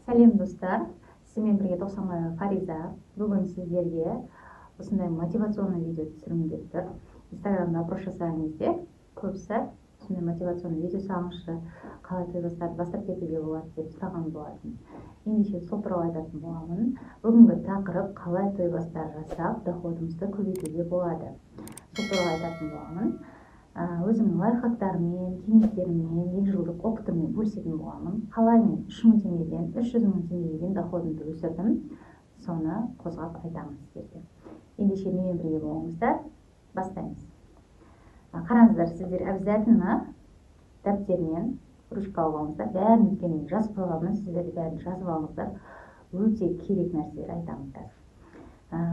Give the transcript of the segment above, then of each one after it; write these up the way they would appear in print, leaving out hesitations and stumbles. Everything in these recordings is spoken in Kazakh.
Сәлем достар, сізбен бірге Тоқсанбаева Фариза. Бүгін сіздерге осындай мотивационный видео түсіргім келіп тұр. Инстаграмда опрос жасаған кезде көбісі осындай мотивационный видео салыңызшы, қалай той бастарды бастап кетуге болады деп сұраған болатын. Ендеше сол туралы айтатын боламын. Бүгінгі тақырып қалай той бастар жасап доходымызды көбейтуге болады. Сол туралы айтатын боламын. Өзімнің лайфхактарыммен, кеңестеріммен, 2 жылдық опытыммен бөлісетін боламын. Қалай мен 3000 теңгеден 300 000 теңгеге дейін доходымды өсірдім, соны қозғап айтамын сіздерге. Ендеше менімен бірге болыңыздар, бастаймыз. Қараңыздар, сіздер обязательно дәптермен ручка алып алыңыздар. Бәрін өткенін жазып қойғанмын, сіздер бәрін жазып алыңыздар. Өте керек нәрселер айтамын қазір.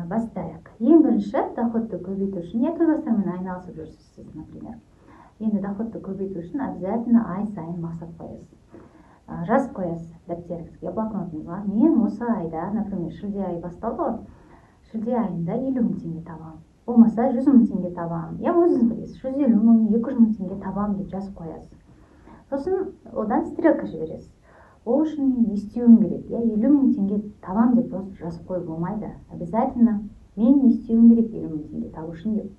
Бастайық. Ең бірінші доходты көбейту үшін, той бастармен айналысып жүрсіз сіз, например. Енді доходты көбейту үшін обязательно ай сайын мақсат қоясыз. Жазып қоясыз дәптеріңізге, блокнотыңызға. Мен осы айда, например, шілде айы басталды ғой. Шілде айында 50 000 теңге табамын. Болмаса 100 000 теңге табамын. Я өзіңіз білесіз, 150 000, 200 000 теңге табамын деп жазып қоясыз. Сосын одан стрелка жібересіз. Ол үшін мен не істеуім керек? 50 000 теңге табам деп просто жазып қойып болмайды. Обязательно мен не істеуім керек 50 000 теңге табу үшін деп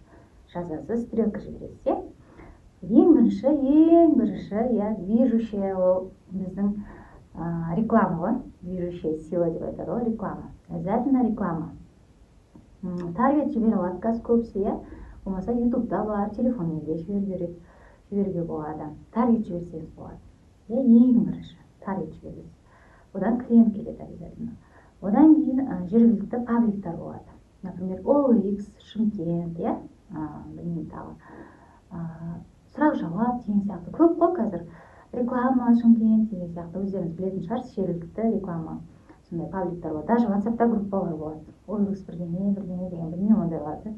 жазасыз, стрелка жібересіз. Ең бірінші, движущая ол біздің реклама ғой. Движущая сила деп айтады ғой, реклама. Обязательно реклама. Таргет жіберіп алады қазір көбісі, болмаса ютубта бар, телефонмен де жіберуге болады. Таргет жіберсеңіз болады. Ең бірінші таргет жібересіз. Одан клиент келеді обязательно. Одан кейін жергілікті пабликтар болады. Например, OLX, Шымкент, білмеймін тағы. Сұрақ-жауап деген сияқты көп қой қазір. Реклама, Шымкент деген сияқты өздеріңіз білетін шығарсыз, жергілікті реклама. Сондай пабликтар болады. Даже WhatsApp-та группалар болады. OLX бірдеңе деген білмеймін ондайларды.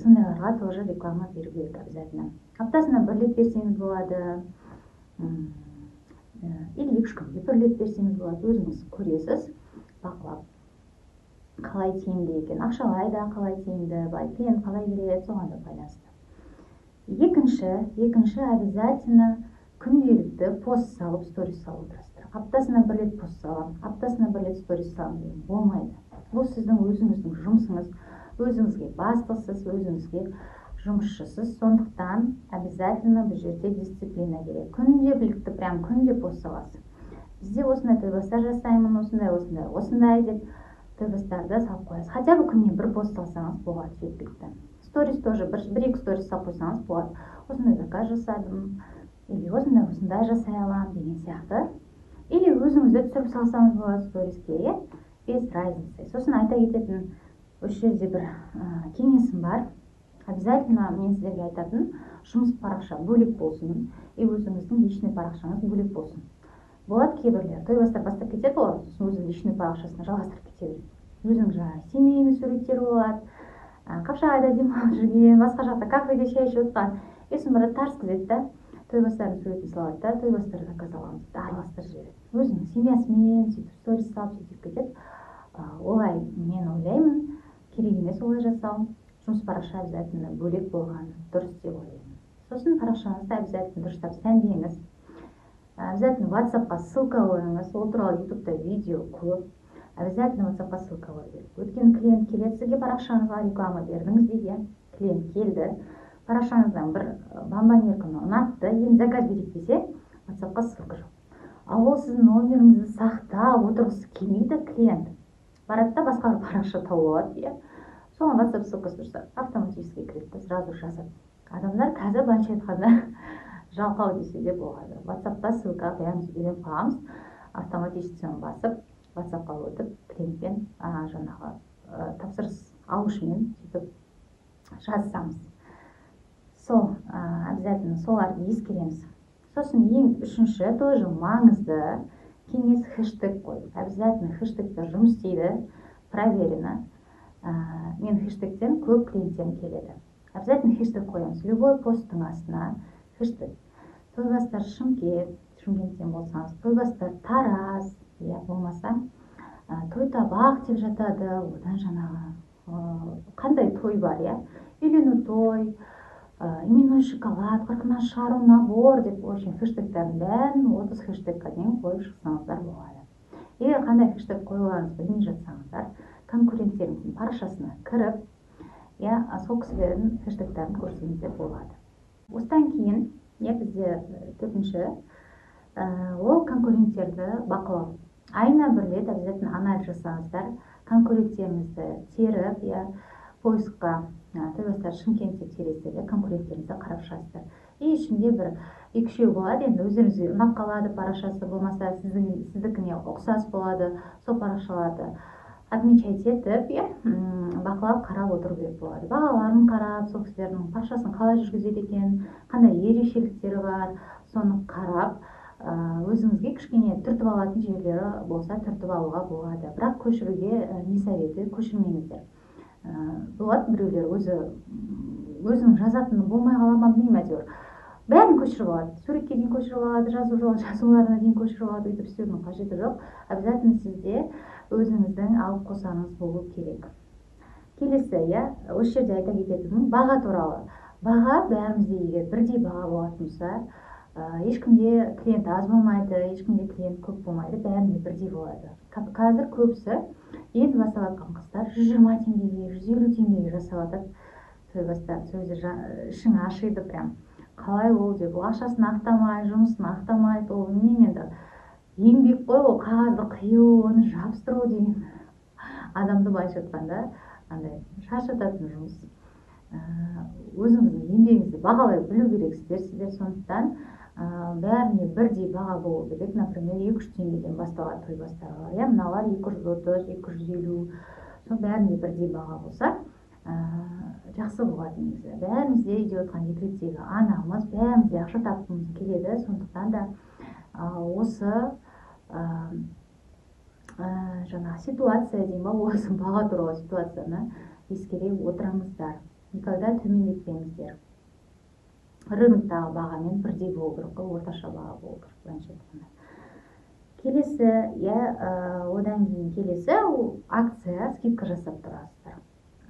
Сондайларға тоже реклама беру керек обязательно. Аптасына 1 рет берсеңіз болады. Или 2 күнге 1 рет берсеңіз болады. Өзіңіз көресіз, бақылап. Қалай тиімді екен, ақшалай да қалай тиімді, клиент қалай келеді, соған да байланысты. Екінші обязательно күнделікті пост салып, сторис салып отырасыздар. Аптасына 1 рет пост салам, аптасына 1 рет сторис салам деген болмайды. Бұл сіздің өзіңіздің жұмысыңыз, өзіңізге бастықсыз, өзіңізге жұмысшысыз. Сондықтан обязательно бұл жерде дисциплина керек. Күнделікті, прям күнде пост саласыз. Бізде осындай той бастар жасаймын, осындай деп той бастарды салып қоясыз. Хотя бы күніне 1 пост салсаңыз болады жеткілікті. Сторис тоже 1-2 сторис салып қойсаңыз болады. Осындай заказ жасадым, или осындай жасай аламын деген сияқты. Или өзіңізді түсіріп салсаңыз болады сториске, без разницы. Сосын айта кететін осы жерде бір кеңесім бар. Обязательно мен сіздерге айтатын, жұмыс парақша бөлек болсын, өзіңіздің личный парақшаңыз бөлек болсын. Болады кейбірлер, той бастап кетеді ғой, сосын өзінің личный парақшасына жалғастырып кете береді. Өзінің жаңағы семейный суреттері болады, Қапшағайда демалып жүрген, басқа жақта кафеде шай ішіп отырған, сосын барады тарс кетеді да, той бастардың суретін салады да, той бастары заказ аламыз, араластырып жібереді. Өзінің семьясымен сөйтіп сторис салып сөйтіп кетеді. Олай мен ойлаймын, керек емес олай жасау. Жұмыс парақша обязательно бөлек болған дұрыс деп ойлаймын. Сосын парақшаңызды обязательно дұрыстап сәндеңіз. Обязательно WhatsApp-қа ссылка қойыңыз. Ол туралы ютубта видео көп. Обязательно WhatsApp-қа ссылка қою керек. Өткен клиент келеді, сізге парақшаңызға реклама бердіңіз дейді. Клиент келді. Парақшаңыздан бір бомбонерканы ұнатты, енді заказ берейік десе, WhatsApp-қа ссылка жоқ. Ал ол сіздің номеріңізді сақтап отырғысы келмейді клиент. Барады да басқа бір парақша тауып алады. Соған WhatsApp ссылкасы тұрса, автоматически кіреді, сразу жазады. Адамдар қазір банша айтқанда жалқау десе де болады. WhatsApp-та ссылка қоямыз, үйреніп қаламыз, автоматически басып, WhatsApp-қа өтіп, клиентпен жаңағы тапсырыс алушымен сөйтіп жазсамыз. Обязательно соларды ескереміз. Сосын ең үшінші, тоже маңызды кеңес хэштег қою. Обязательно хэштегтер жұмыс істейді, проверено. Мен хэштегтен көп клиенттерім келеді. Обязательно хэштег қоямыз. Любой посттың астына хэштег. Той бастар Шымкенттен болсаңыз, той бастар Тараз, болмаса той табақ деп жатады. Одан жаңағы қандай той бар, үйлену той, именной шоколад, 40-нан шығару набор деп, хэштегтердің бәрін 30 хэштегқа дейін қойып шықсаңыздар болады. егер қандай хэштег қоюларыңызды білмей жатсаңыздар, конкуренттеріңіздің парақшасына кіріп, сол кісілердің хэштегтерін көрсеңіз де болады. Осыдан кейін, бізде төртінші, ол конкуренттерді бақылау. Айына бір рет обязательно анализ жасаңыздар, конкуренттеріңізді теріп, поискқа, тәуелсіздер Шымкентте тересіздер, конкуренттеріңізді қарап шығасыздар. Ішінде бір 2-3 болады, енді өздеріңізге ұнап қалады парақшасы, болмаса сіздікіне ұқсас болады, сол парақшаларды отмечать етіп, бақылап қарап отыру керек болады. Бағаларын қарап, сол кісілердің парақшасын қалай жүргізеді екен, қандай ерекшеліктері бар, соны қарап, өзіңізге кішкене түртіп алатын жерлері болса түртіп алуға болады. Бірақ көшіруге не советую, көшірмеңіздер. Болады біреулер өзінің жазатыны болмай қалама, білмеймін, әйтеуір бәрін көшіріп алады, суретке дейін көшіріп алады, жазуларына дейін көшіріп алады, өйтіп істеудің қажеті жоқ. Обязательно сізде өзіңіздің алып қосаңыз болу керек. Келесі, осы жерде айта кететінім баға туралы. Баға бәрімізде егер бірдей баға болатын болса, ешкімде клиент аз болмайды, ешкімде клиент көп болмайды, бәрінде бірдей болады. Қазір көбісі енді бастап жатқан қыздар 120 теңгеге, 150 теңгеге жасап жатады. Тойбастар сөзі ішің ашиды прям. Қалай ол деп, ақшасын ақтамай, жұмысын ақтамай, ол білмеймін енді. Еңбек қой, ол қағазды қию, оны жабыстыру деген адамды былайша айтқанда, шаршататын жұмыс. Өзіңіздің еңбегіңізді бағалай білу керексіздер, сондықтан бәріне бірдей баға болу керек. Например, 200 теңгеден басталады тойбастарға. Мыналар 230, 250, сол бәріне бірдей баға болса, жақсы болады негізі. Бәрімізде үйде отқан декреттегі анамыз, бәрімізде ақша тапқымыз келеді, сондықтан да осы ситуация деймін ба, осы баға туралы ситуацияны ескере отырыңыздар. Никогда төмендетпеңіздер. Рыноктағы бағамен бірдей болу керек, орташа баға болу керек. Келесі, одан кейін келесі, акция, скидка жасап тұрасыздар.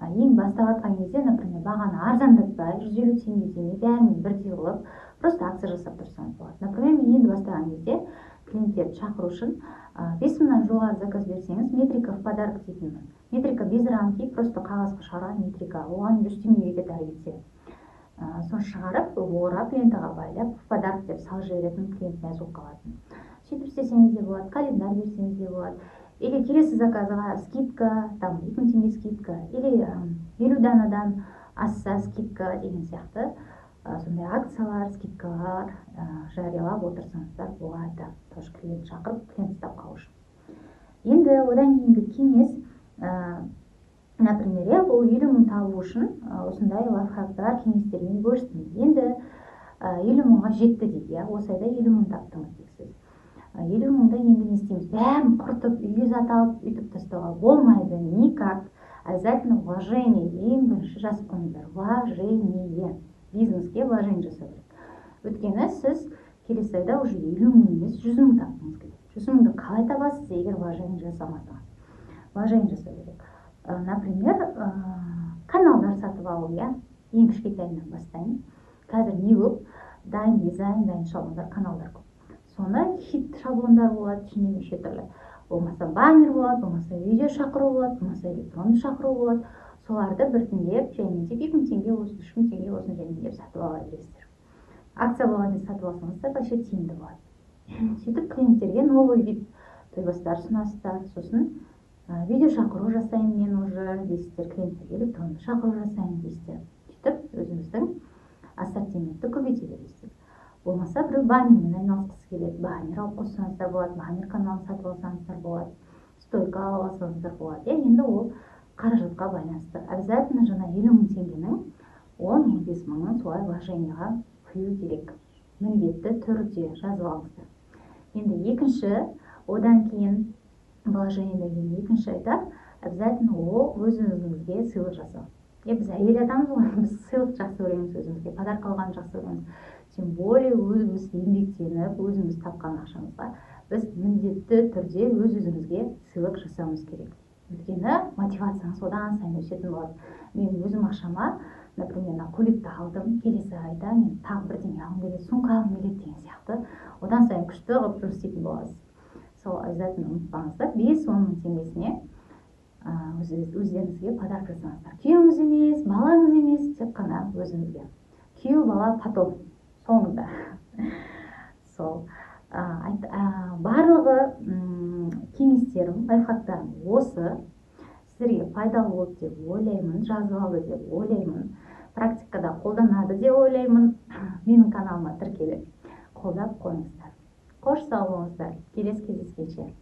Ең бастап жатқан кезде, например, бағаны арзандатпай, 150 теңге демей, бәрімен бірдей қылып, просто акция жасап тұрсаңыз болады. Например, мен енді бастаған кезде клиенттерді шақыру үшін 5000-нан жоғары заказ берсеңіз, метрика в подарок дейтінмін. Метрика без рамки, просто қағазға шығарған метрика, оған 100 теңгеге де дайын етсе. Соны шығарып, орап, лентаға байлап, в подарок деп салып жіберетін клиент мәз болып қалатын. Сөйтіп істесеңіз де болады, календарь берсеңіз де болады. Или келесі заказға скидка, 2000 теңге скидка, или 50 данадан асса скидка деген сияқты сондай акциялар, скидкалар жариялап отырсаңыздар болады. Тоже клиент шақырып, клиент ұстап қалу үшін. Енді одан кейінгі кеңес, например, бұл 50 мың табу үшін осындай лайфхактар, кеңестермен бөлістім. Енді 50 мыңға жетті дейді, осы айда 50 мың таптыңыз дейсіз. 50 мыңда енді не істейміз? Бәрін құртып, үйге зат алып, үйтіп тастауға болмайды, никак. Обязательно вложение, ең бірінші жазып қойыңыздар. Вложение. Бизнеске вложение жасау керек. Өйткені сіз келесі айда уже 50 мың емес, 100 мың таптыңыз керек. 100 мыңды қалай табасыз, егер вложение жасамасаңыз? Вложение жасау керек. Например, каналдар сатып алу, ең кішкентайынан бастайын. Қазір не көп? Дайын дизайн, дайын шаблондар, каналдар көп. Соны хит шаблондар болады, ішінде неше түрлі. Болмаса баннер болады, болмаса видео шақыру болады, болмаса электронды шақыру болады. Соларды біртіндеп, жаймен 2000 теңге болсын, 3000 теңге болсын, жаймен сатып ала бересіздер. Акция болғанда сатып алсаңыздар, вообще тиімді болады. Сөйтіп клиенттерге новый вид тойбастар ұсынасыздар, сосын видео шақыру жасаймын мен уже дейсіздер, клиенттерге электронды шақыру жасаймын дейсіздер. Сөйтіп өзіңіздің ассортиментті көбейте бересіздер. Болмаса біреу баннермен айналысқысы келеді, баннер алып қоссаңыздар болады, баннер каналын сатып алсаңыздар болады, стойка алып алсаңыздар болады. Енді ол қаражатқа байланысты. Обязательно жаңа 50 мың теңгенің 10-15 мыңын солай вложениеға құю керек. Міндетті түрде жазып алыңыздар. Енді екінші, одан кейін вложениеден кейін екінші этап, обязательно ол өзіңізге сыйлық жасау. Біз әйел адамыз ғой, біз сыйлық жақсы көреміз өзімізге, подарок алғанды жақсы көреміз. Тем более өзіміз еңбектеніп, өзіміз тапқан ақшамызға біз міндетті түрде өзімізге сыйлық жасауымыз керек. Өйткені мотивацияңыз одан сайын өсетін болады. Мен өзім ақшама, например, көйлекті алдым, келесі айда мен тағы бірдеңе алғым келеді, сумка алғым келеді деген сияқты. Одан сайын күшті қылып жұмыс істейтін боласыз. сол обязательно ұмытпаңыздар. 5-10 мың теңгесіне өздеріңізге подарок жасаңыздар. Күйеуіңіз емес, балаңыз емес, тек қана өзіңізге. Күйеу, бала потом, соңында. Сол. Барлығы кеңестерім, лайфхактарым осы. Сіздерге пайдалы болды деп ойлаймын, жазып алды деп ойлаймын, практикада қолданады деп ойлаймын. Менің каналыма тіркеліп қолдап қойыңыздар. Қош сау болыңыздар. Келесі кездескенше.